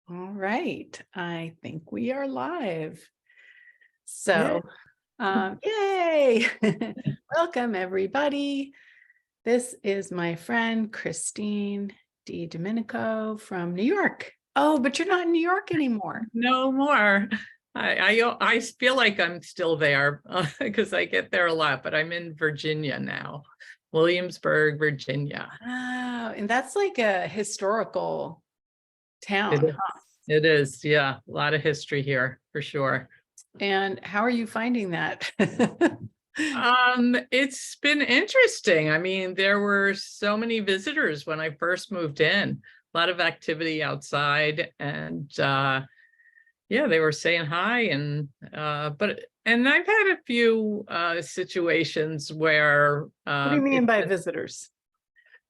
All right. I think we are live. Yeah. So, yay! Welcome, everybody. This is my friend Christine DiDomenico from New York. Oh, but you're not in New York anymore. No more. I feel like I'm still there because I get there a lot, but I'm in Virginia now, Williamsburg, Virginia. Oh, and that's like a historical It town. is. It is, yeah, a lot of history here for sure. And how are you finding that? It's been interesting. I mean, there were so many visitors when I first moved in, a lot of activity outside, and yeah, they were saying hi, and and I've had a few situations where What do you mean by visitors?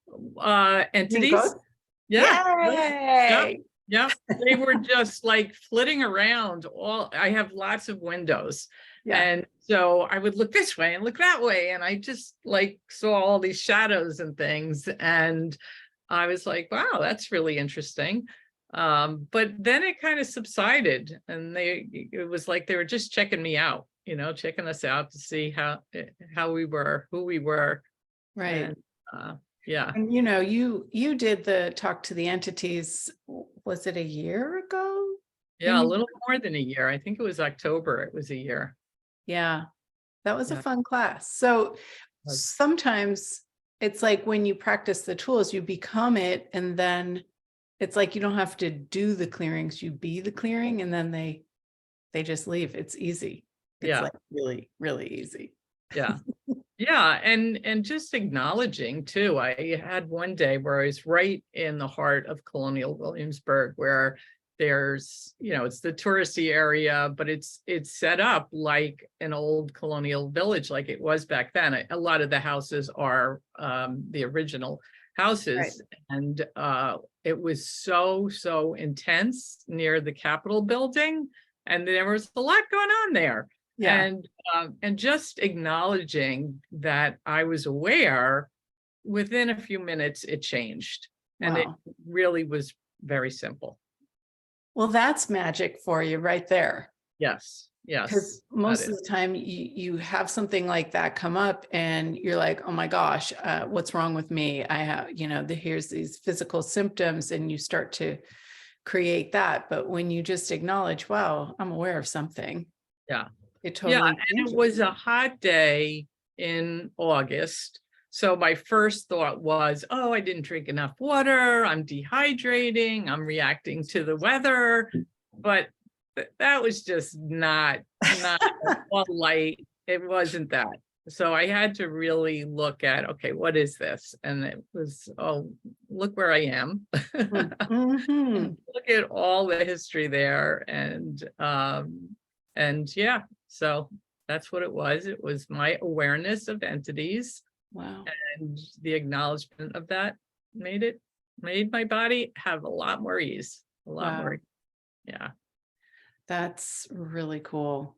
You mean entities. ghosts? Yeah, yep, Yay! yep. They were just like flitting around. I have lots of windows, Yeah. and so I would look this way and look that way, and I just like saw all these shadows and things, and I was like, wow, that's really interesting. But then it kind of subsided, and it was like they were just checking me out, checking us out to see how we were, who we were. Right. And yeah. And you did the talk to the entities, was it a year ago? Yeah, a little more than a year. I think it was October. It was a year. Yeah, that was a Yeah. fun class. So sometimes it's like when you practice the tools, you become it, and then it's like you don't have to do the clearings, you be the clearing, and then they just leave. It's easy. It's Yeah. like really, really easy. Yeah. Yeah. And just acknowledging too. I had one day where I was right in the heart of colonial Williamsburg, where there's, it's the touristy area, but it's set up like an old colonial village, like it was back then. A lot of the houses are the original houses. Right. And it was so intense near the Capitol building. And there was a lot going on there. Yeah. And just acknowledging that I was aware, within a few minutes it changed, and it Wow. really was very simple. Well, that's magic for you right there. Yes, Because yes, that most of is. the time you have something like that come up and you're like, oh my gosh, what's wrong with me? I have, here's these physical symptoms, and you start to create that. But when you just acknowledge, wow, I'm aware of something, Yeah, it yeah, totally and it changes. was a hot day in August. So my first thought was, oh, I didn't drink enough water, I'm dehydrating, I'm reacting to the weather. But that was just not all light. It wasn't that. So I had to really look at, okay, what is this? And it was, oh, look where I am. Mhm. And look at all the history there. And yeah, so that's what it was. It was my awareness of entities, Wow. and the acknowledgement of that made my body have a lot more ease, a lot Wow. more. Yeah. That's really cool.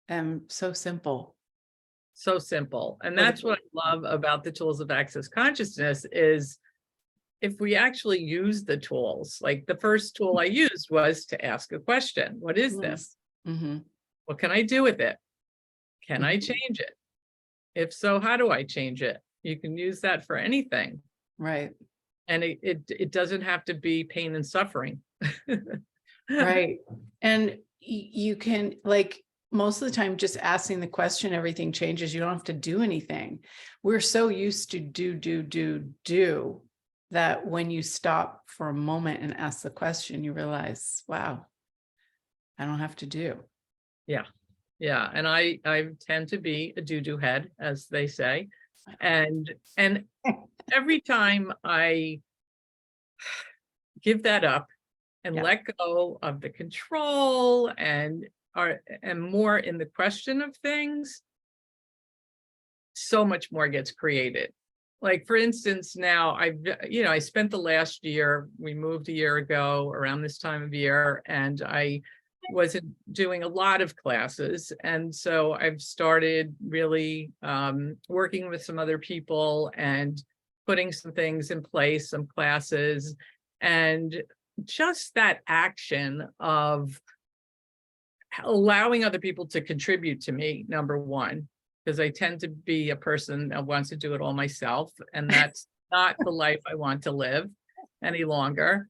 And so simple. So simple. And But that's what I love about the tools of access consciousness is, if we actually use the tools, like the first tool I used was to ask a question. What is this? Mm-hmm. What can I do with it? Can I Mm-hmm. change it? If so, how do I change it? You can use that for anything. Right. And it doesn't have to be pain and suffering. Right. And you can, like, most of the time, just asking the question, everything changes. You don't have to do anything. We're so used to do that when you stop for a moment and ask the question, you realize, wow, I don't have to do. Yeah. Yeah. And I tend to be a doo-doo head, as they say. And every time I give that up and Yeah. let go of the control and more in the question of things, so much more gets created. Like, for instance, now I spent the last year, we moved a year ago around this time of year, and I wasn't doing a lot of classes. And so I've started really working with some other people and putting some things in place, some classes. And just that action of allowing other people to contribute to me, number one, because I tend to be a person that wants to do it all myself, and that's not the life I want to live any longer.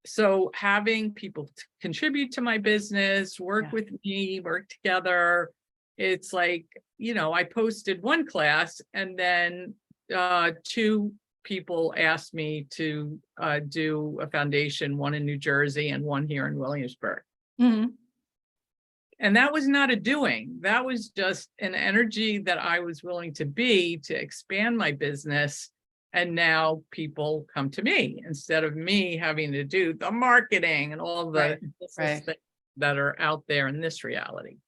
So having people contribute to my business, work with me, work together, it's like, I posted one class and then 2 people asked me to do a foundation, one in New Jersey and one here in Williamsburg. Mhm. And that was not a doing. That was just an energy that I was willing to be to expand my business. And now people come to me instead of me having to do the marketing and all the business things that are out there in this reality.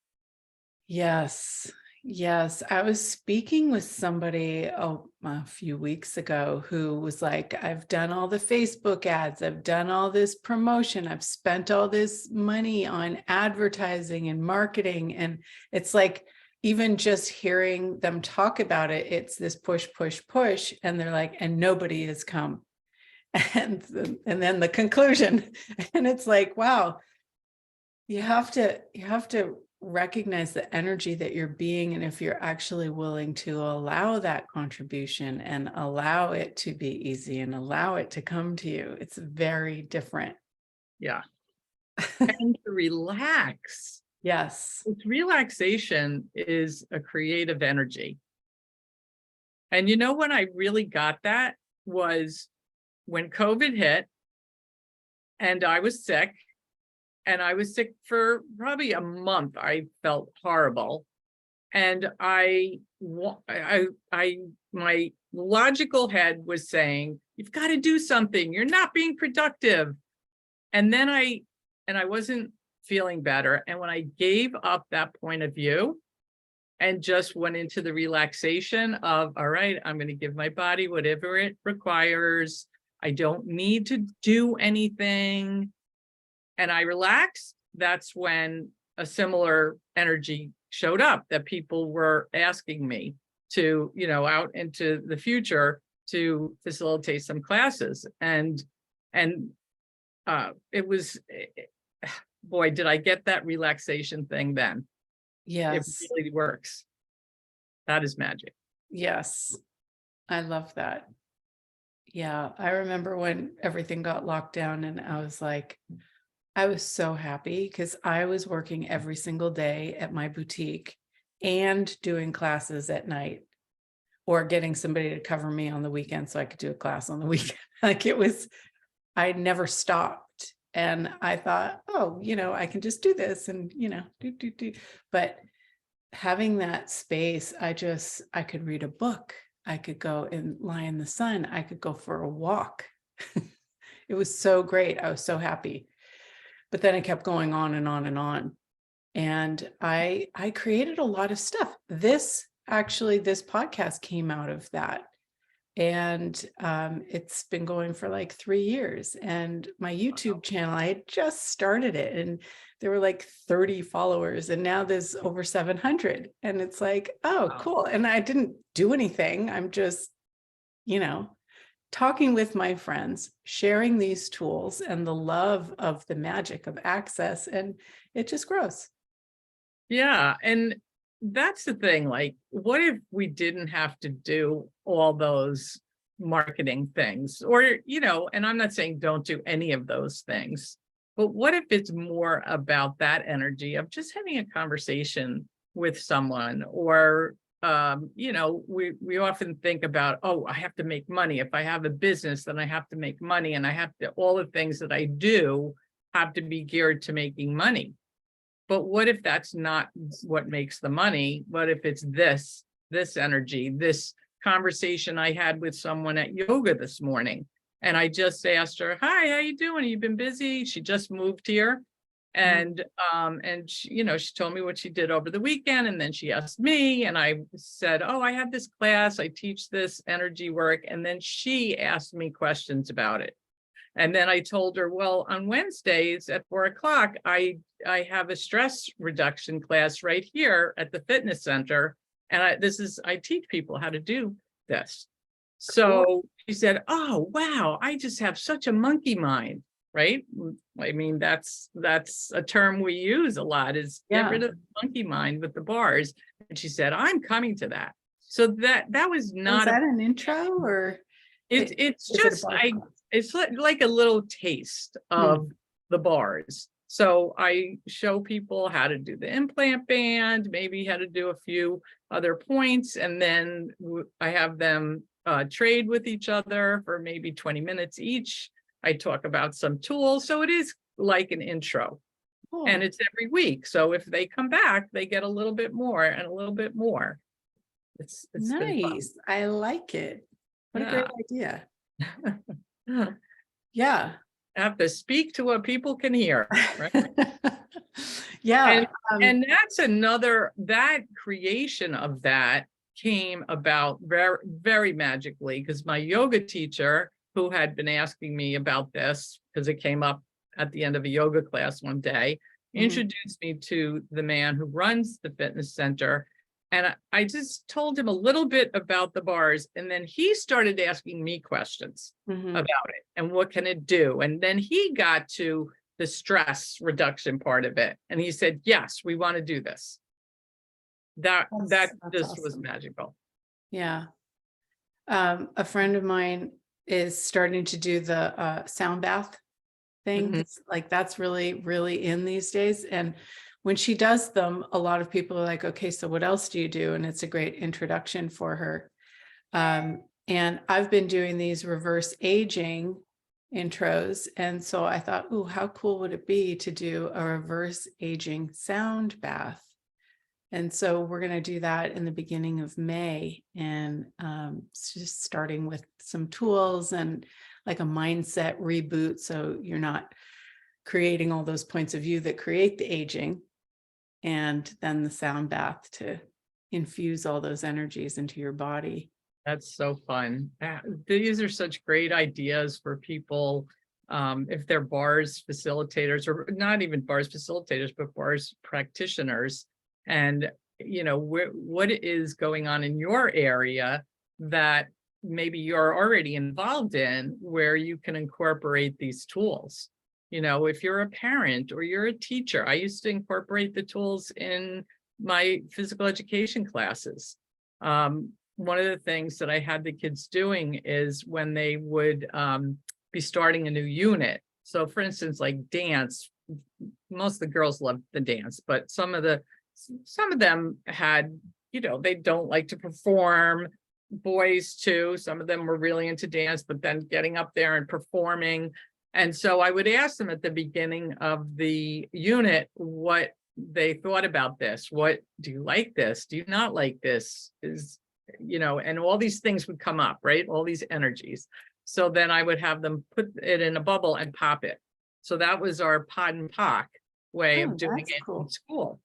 Yes. Yes. I was speaking with somebody a few weeks ago who was like, I've done all the Facebook ads, I've done all this promotion, I've spent all this money on advertising and marketing. And it's like, even just hearing them talk about it, it's this push, push, push. And they're like, and nobody has come. And then the conclusion. And it's like, wow, you have to recognize the energy that you're being, and if you're actually willing to allow that contribution and allow it to be easy and allow it to come to you, it's very different. Yeah. And to relax. Yes. Relaxation is a creative energy. And when I really got that was when COVID hit and I was sick. And I was sick for probably a month. I felt horrible. And my logical head was saying, you've got to do something. You're not being productive. And then I wasn't feeling better. And when I gave up that point of view and just went into the relaxation of, all right, I'm going to give my body whatever it requires. I don't need to do anything. And I relaxed, that's when a similar energy showed up that people were asking me to, out into the future to facilitate some classes. And it was, boy, did I get that relaxation thing then. Yes. It really works. That is magic. Yes. I love that. Yeah. I remember when everything got locked down and I was like, I was so happy because I was working every single day at my boutique and doing classes at night, or getting somebody to cover me on the weekend so I could do a class on the weekend. Like I never stopped. And I thought, oh, I can just do this and, do. But having that space, I could read a book. I could go and lie in the sun. I could go for a walk. It was so great. I was so happy. But then it kept going on and on and on. And I created a lot of stuff. This podcast came out of that. And it's been going for like 3 years. And my YouTube channel, I had just started it and there were like 30 followers and now there's over 700. And it's like, oh, cool. And I didn't do anything. I'm just, talking with my friends, sharing these tools and the love of the magic of access, and it just grows. Yeah. And that's the thing. Like, what if we didn't have to do all those marketing things or, and I'm not saying don't do any of those things, but what if it's more about that energy of just having a conversation with someone or, we often think about, oh, I have to make money. If I have a business, then I have to make money and I have to, all the things that I do have to be geared to making money. But what if that's not what makes the money? What if it's this energy, this conversation I had with someone at yoga this morning? And I just asked her, hi, how you doing? You've been busy? She just moved here. And she, she told me what she did over the weekend. And then she asked me and I said, oh, I have this class. I teach this energy work. And then she asked me questions about it. And then I told her, well, on Wednesdays at 4 o'clock, I have a stress reduction class right here at the fitness center. And I teach people how to do this. So she said, oh, wow, I just have such a monkey mind. right? I mean, that's a term we use a lot, is get Yeah. rid of the monkey mind with the bars. And she said, I'm coming to that. So that was Was not that an intro or it's is it a just bar class? it's like a little taste of the bars. So I show people how to do the implant band, maybe how to do a few other points, and then I have them trade with each other for maybe 20 minutes each. I talk about some tools. So it is like an intro, and Cool. it's every week. So if they come back, they get a little bit more and a little bit more. It's been fun. Nice. I like it. What a great Yeah. idea. I Yeah. have to speak to what people can hear, right? Yeah. And that's that creation of that came about very, very magically, because my yoga teacher, who had been asking me about this, because it came up at the end of a yoga class one day, introduced me to the man who runs the fitness center. And I just told him a little bit about the bars, and then he started asking me questions about it and what can it do. And then he got to the stress reduction part of it, and he said, yes, we want to do this. That just was awesome. magical. Yeah. A friend of mine is starting to do the sound bath thing. It's like that's really, really in these days. And when she does them, a lot of people are like, okay, so what else do you do? And it's a great introduction for her. And I've been doing these reverse aging intros. And so I thought, oh, how cool would it be to do a reverse aging sound bath? And so we're going to do that in the beginning of May, and just starting with some tools and like a mindset reboot. So you're not creating all those points of view that create the aging, and then the sound bath to infuse all those energies into your body. That's so fun. These are such great ideas for people. If they're bars facilitators, or not even bars facilitators, but bars practitioners. And, what is going on in your area that maybe you're already involved in, where you can incorporate these tools. If you're a parent or you're a teacher, I used to incorporate the tools in my physical education classes. One of the things that I had the kids doing is when they would be starting a new unit. So for instance, like dance, most of the girls loved the dance, but some of them had, they don't like to perform. Boys too, some of them were really into dance, but then getting up there and performing. And so I would ask them at the beginning of the unit what they thought about this. What do you like this? Do you not like this? And all these things would come up, right? All these energies. So then I would have them put it in a bubble and pop it. So that was our pod and pock way of doing it in school.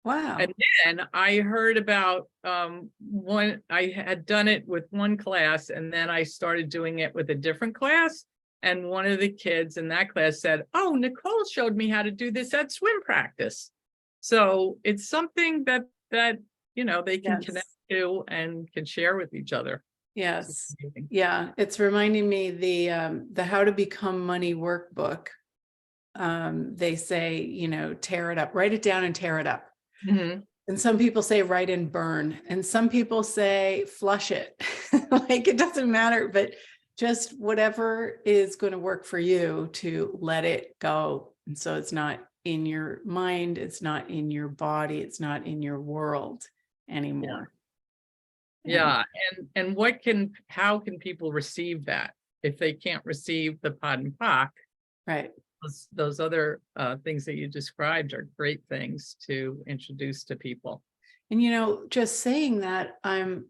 Wow. And then I heard about one, I had done it with one class, and then I started doing it with a different class. And one of the kids in that class said, oh, Nicole showed me how to do this at swim practice. So it's something that they can connect to and can share with each other. Yes. Yeah. It's reminding me the How to Become Money workbook. They say, tear it up, write it down and tear it up. And some people say write and burn, and some people say flush it. Like it doesn't matter, but just whatever is going to work for you to let it go. And so it's not in your mind, it's not in your body, it's not in your world anymore. Yeah. And how can people receive that if they can't receive the pod and pock? Right. Those other things that you described are great things to introduce to people. And just saying that, I'm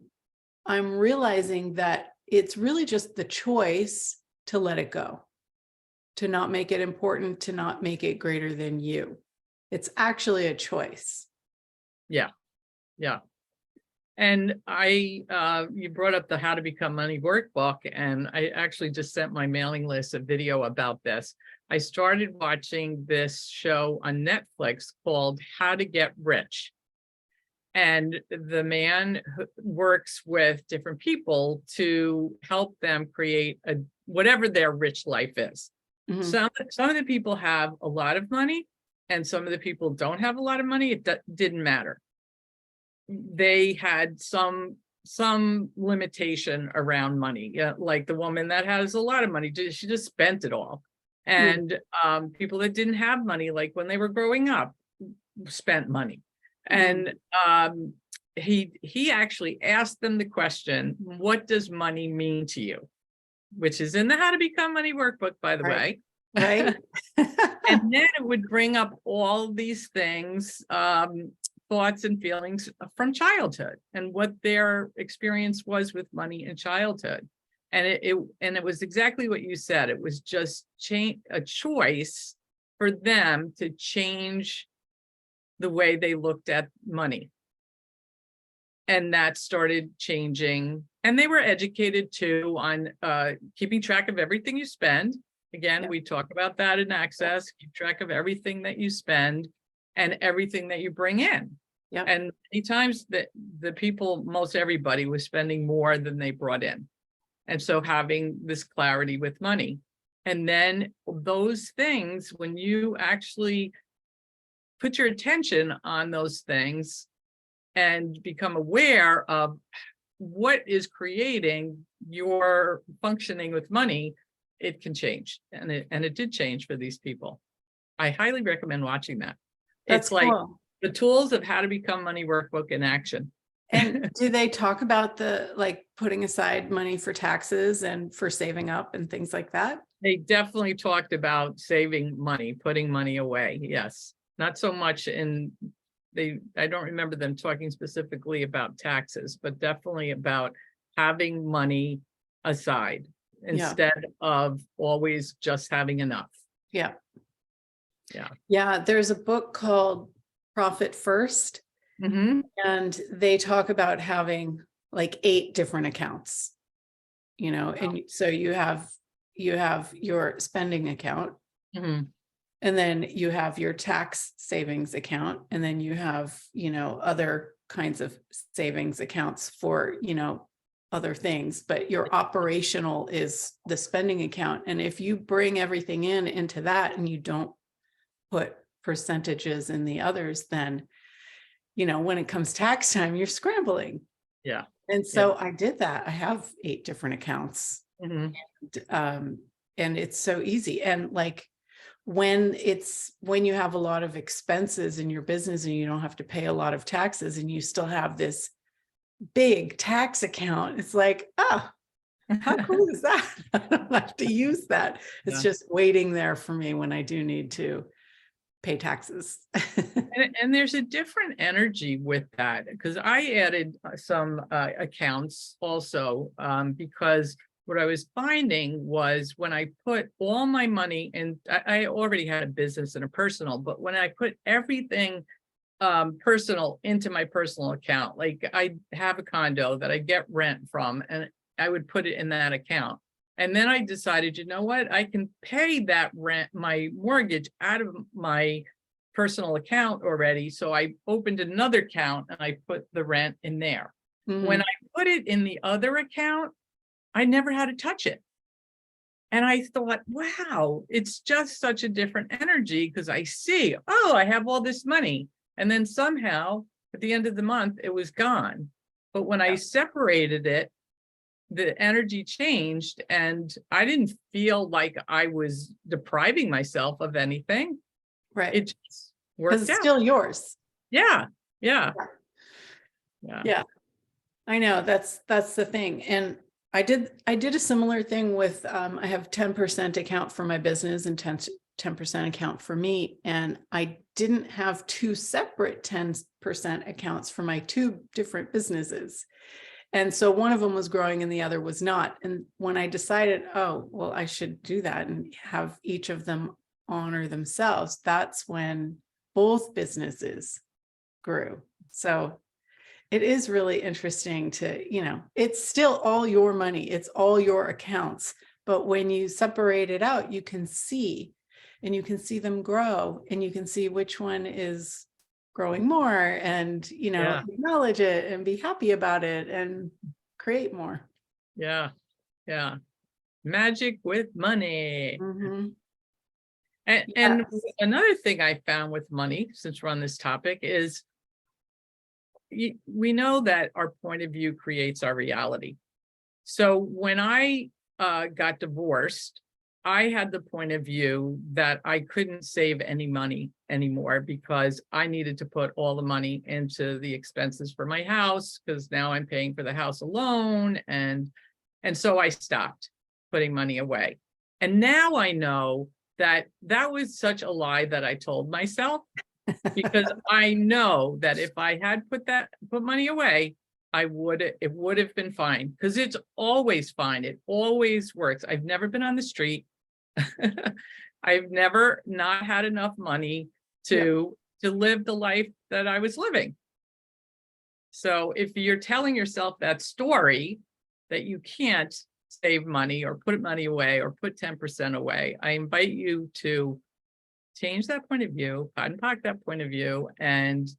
realizing that it's really just the choice to let it go, to not make it important, to not make it greater than you. It's actually a choice. Yeah. Yeah. And you brought up the How to Become Money workbook, and I actually just sent my mailing list a video about this. I started watching this show on Netflix called How to Get Rich. And the man works with different people to help them create whatever their rich life is. Mhm. Some of the people have a lot of money and some of the people don't have a lot of money. It didn't matter. They had some limitation around money. Yeah, like the woman that has a lot of money, she just spent it all. And people that didn't have money, like when they were growing up, spent money. And he actually asked them the question, what does money mean to you? Which is in the How to Become Money workbook, by the way. Right. And then it would bring up all these things, thoughts and feelings from childhood and what their experience was with money in childhood. And it was exactly what you said. It was just a choice for them to change the way they looked at money. And that started changing. And they were educated too on keeping track of everything you spend. Again, we talk about that in Access, keep track of everything that you spend and everything that you bring in. Yeah. And many times the people, most everybody was spending more than they brought in. And so having this clarity with money. And then those things, when you actually put your attention on those things and become aware of what is creating your functioning with money, it can change. And it did change for these people. I highly recommend watching that. That's It's like cool. the tools of How to Become Money workbook in action. And do they talk about the like putting aside money for taxes and for saving up and things like that? They definitely talked about saving money, putting money away. Yes. Not so much I don't remember them talking specifically about taxes, but definitely about having money aside instead of always just having enough. Yeah. Yeah. Yeah. There's a book called Profit First. Mm-hmm. And they talk about having like 8 different accounts, and so you have your spending account, Mm-hmm. and then you have your tax savings account, and then you have, other kinds of savings accounts for, other things, but your operational is the spending account. And if you bring everything into that and you don't put percentages in the others, then when it comes tax time, you're scrambling. Yeah. And so I did that. I have 8 different accounts. Mm-hmm. And it's so easy. And like when you have a lot of expenses in your business and you don't have to pay a lot of taxes and you still have this big tax account, it's like, oh, how cool is that? I don't have to use that. It's just waiting there for me when I do need to pay taxes. And there's a different energy with that, because I added some accounts also, because what I was finding was when I put all my money in, I already had a business and a personal, but when I put everything personal into my personal account, like I have a condo that I get rent from, and I would put it in that account. And then I decided, you know what, I can pay that rent, my mortgage, out of my personal account already. So I opened another account and I put the rent in there. When I put it in the other account, I never had to touch it. And I thought, wow, it's just such a different energy, because I see, oh, I have all this money. And then somehow at the end of the month, it was gone. But when I separated it, the energy changed and I didn't feel like I was depriving myself of anything. Right. It just worked it's out. Still yours. Yeah. I know that's the thing. And I did a similar thing with, I have 10% account for my business and 10% account for me. And I didn't have 2 separate 10% accounts for my 2 different businesses. And so one of them was growing and the other was not. And when I decided, oh, well, I should do that and have each of them honor themselves, that's when both businesses grew. So it is really interesting to, it's still all your money. It's all your accounts. But when you separate it out, you can see them grow, and you can see which one is growing more, and acknowledge it and be happy about it and create more. Magic with money. And another thing I found with money, since we're on this topic, is we know that our point of view creates our reality. So when I got divorced, I had the point of view that I couldn't save any money anymore because I needed to put all the money into the expenses for my house, because now I'm paying for the house alone. And so I stopped putting money away. And now I know that that was such a lie that I told myself, because I know that if I had put money away, it would have been fine, because it's always fine. It always works. I've never been on the street. I've never not had enough money to live the life that I was living. So if you're telling yourself that story that you can't save money or put money away or put 10% away, I invite you to change that point of view, unpack that point of view, and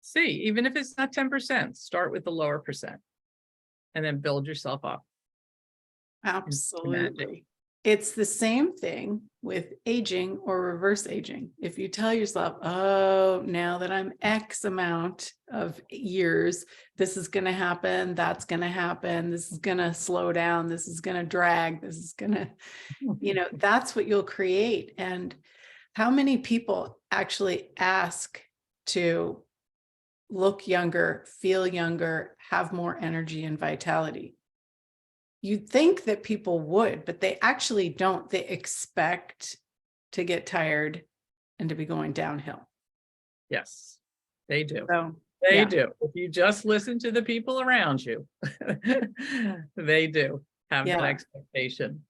see, even if it's not 10%, start with the lower percent and then build yourself up. Absolutely. It's the same thing with aging or reverse aging. If you tell yourself, oh, now that I'm X amount of years, this is going to happen, that's going to happen, this is going to slow down, this is going to drag, this is going to, that's what you'll create. And how many people actually ask to look younger, feel younger, have more energy and vitality? You'd think that people would, but they actually don't. They expect to get tired and to be going downhill. Yes, they do. So, they do. If you just listen to the people around you, they do have that expectation.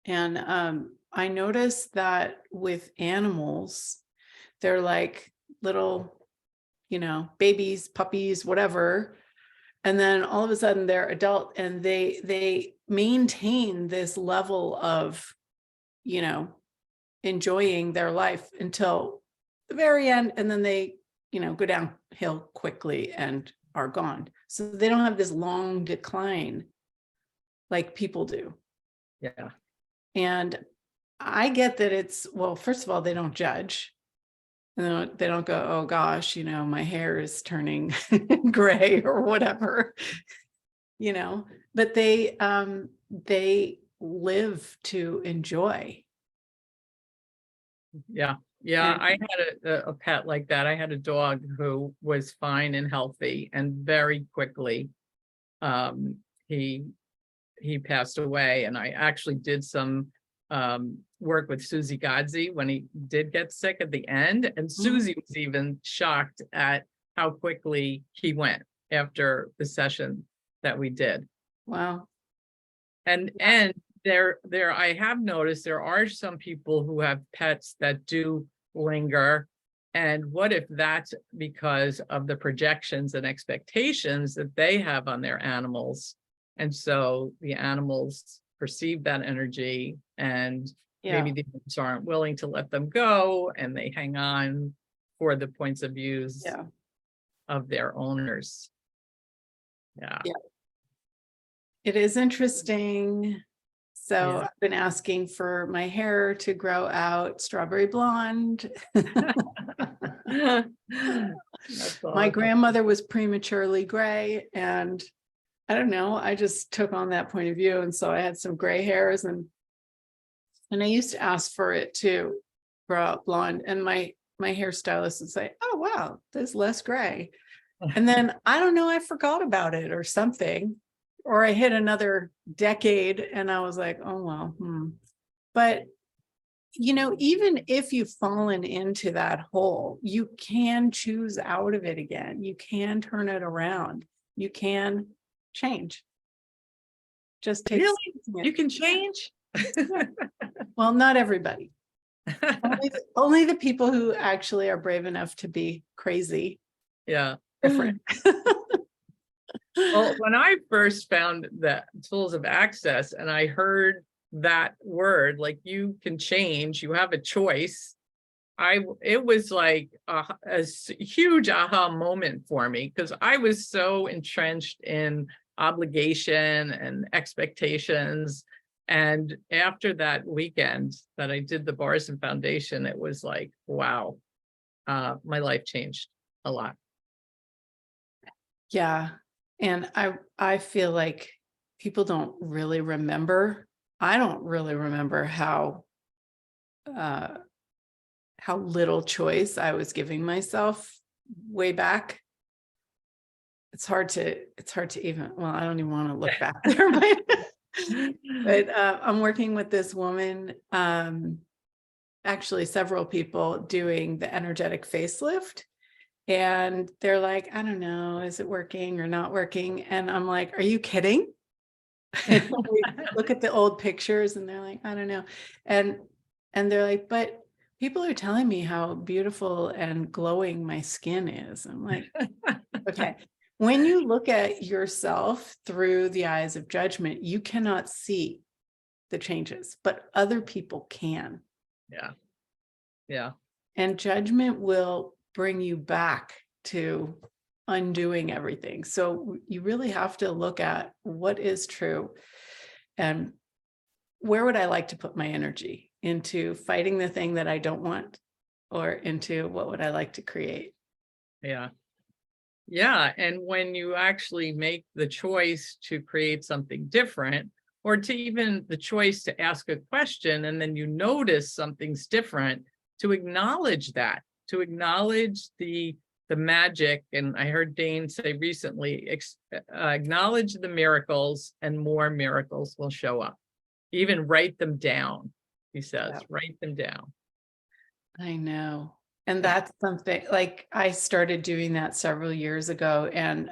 And I noticed that with animals, they're like little, babies, puppies, whatever. And then all of a sudden they're adult and they maintain this level of, enjoying their life until the very end. And then they, go downhill quickly and are gone. So they don't have this long decline like people do. Yeah. And I get that it's, well, first of all, they don't judge. And they don't go, oh gosh, my hair is turning gray or whatever, but they live to enjoy. Yeah. I had a pet like that. I had a dog who was fine and healthy, and very quickly he passed away. And I actually did some work with Susie Godsey when he did get sick at the end. And Susie was even shocked at how quickly he went after the session that we did. Wow. And there I have noticed there are some people who have pets that do linger. And what if that's because of the projections and expectations that they have on their animals? And so the animals perceive that energy, and maybe the owners aren't willing to let them go, and they hang on for the points of views of their owners. Yeah. It is interesting. So I've been asking for my hair to grow out strawberry blonde. My grandmother was prematurely gray, and I don't know, I just took on that point of view. And so I had some gray hairs, and I used to ask for it to grow out blonde. And my hairstylist would say, oh, wow, there's less gray. And then I don't know, I forgot about it or something, or I hit another decade and I was like, oh, well, But, even if you've fallen into that hole, you can choose out of it again. You can turn it around. You can change. Just take you can change. Well, not everybody. only the people who actually are brave enough to be crazy. Yeah. Different. Well, when I first found the tools of access and I heard that word, like, you can change, you have a choice, it was like a huge aha moment for me, because I was so entrenched in obligation and expectations And after that weekend that I did the bars and foundation, it was like, wow, my life changed a lot. Yeah. And I feel like people don't really remember. I don't really remember uh how little choice I was giving myself way back. It's hard to even, well, I don't even want to look back there, but I'm working with this woman, actually several people doing the energetic facelift. And they're like, I don't know, is it working or not working? And I'm like, are you kidding? And we look at the old pictures and they're like, I don't know. And they're like, but people are telling me how beautiful and glowing my skin is. I'm like, okay. When you look at yourself through the eyes of judgment, you cannot see the changes, but other people can. Yeah. Yeah. And judgment will bring you back to undoing everything. So you really have to look at what is true and where would I like to put my energy, into fighting the thing that I don't want, or into what would I like to create? Yeah. Yeah. And when you actually make the choice to create something different, or to even the choice to ask a question, and then you notice something's different, to acknowledge that, to acknowledge the magic. And I heard Dane say recently, acknowledge the miracles and more miracles will show up. Even write them down, he says, Yeah. write them down. I know. And that's something, like, I started doing that several years ago, and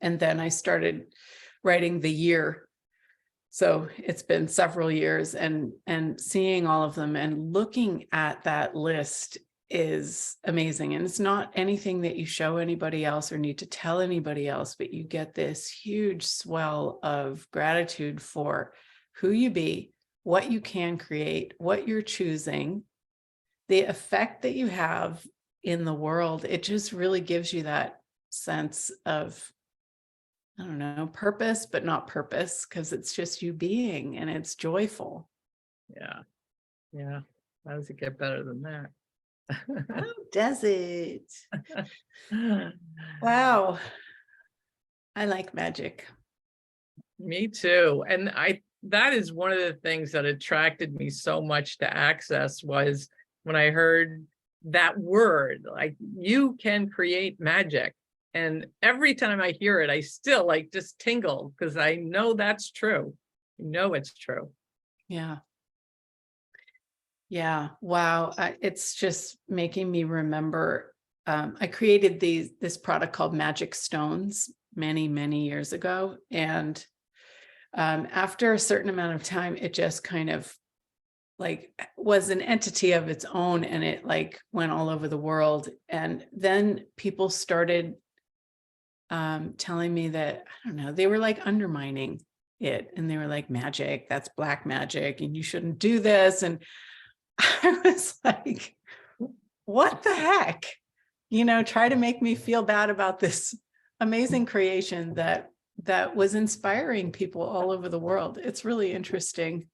then I started writing the year. So it's been several years, and seeing all of them and looking at that list is amazing. And it's not anything that you show anybody else or need to tell anybody else, but you get this huge swell of gratitude for who you be, what you can create, what you're choosing, the effect that you have in the world. It just really gives you that sense of, I don't know, purpose, but not purpose, because it's just you being, and it's joyful. Yeah. Yeah. How does it get better than that? How does it? Wow. I like magic. Me too. And that is one of the things that attracted me so much to Access, was when I heard that word, like, you can create magic. And every time I hear it, I still like just tingle, because I know that's true. I know it's true. Yeah. Yeah. Wow. It's just making me remember. I created this product called Magic Stones many, many years ago. And after a certain amount of time, it just kind of like was an entity of its own, and it like went all over the world. And then people started telling me that, I don't know, they were like undermining it, and they were like, magic, that's black magic, and you shouldn't do this. And I was like, what the heck? Try to make me feel bad about this amazing creation that was inspiring people all over the world. It's really interesting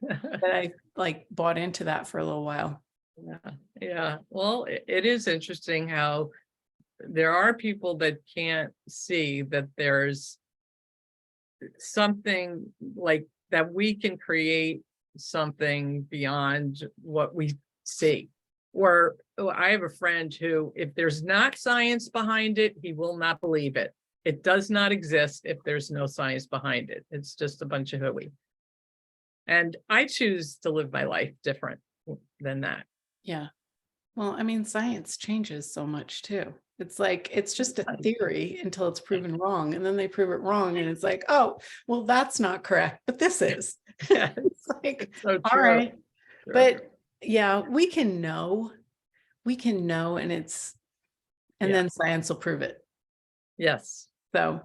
that I like bought into that for a little while. Yeah. Yeah. Well, it is interesting how there are people that can't see that there's something like that we can create something beyond what we see. Or I have a friend who, if there's not science behind it, he will not believe it. It does not exist if there's no science behind it. It's just a bunch of hooey. And I choose to live my life different than that. Yeah. Well, I mean, science changes so much too. It's like, it's just a theory until it's proven wrong. And then they prove it wrong. And it's like, oh, well, that's not correct, but this is. It's like, It's so all true. right. True. But yeah, we can know, and Yeah. then science will prove it. Yes. So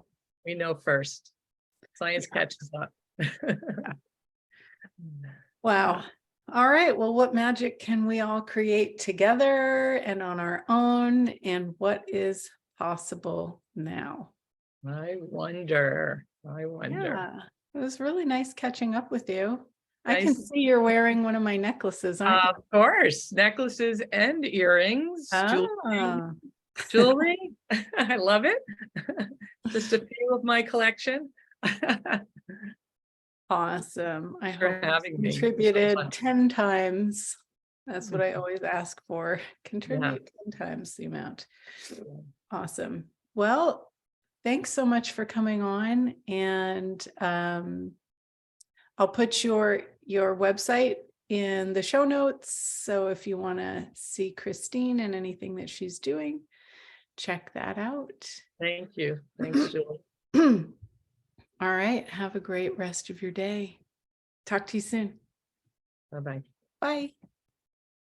We know first. Science catches up. wow. All right. Well, what magic can we all create together and on our own? And what is possible now? I wonder. Yeah. It was really nice catching up with you. I can Nice. see you're wearing one of my necklaces, aren't you? Of course, necklaces and earrings, Ah, jewelry. I love it. Just a few of my collection. awesome. I For hope having me. It's so contributed fun. 10 times. That's what I Mhm. always ask for. Contribute 10 times the amount. Awesome. Well, thanks so much for coming on, and I'll put your website in the show notes. So if you want to see Christine and anything that she's doing, check that out. Thank you. Thanks, Julie. All right. Have a great rest of your day. Talk to you soon. Bye-bye. Bye.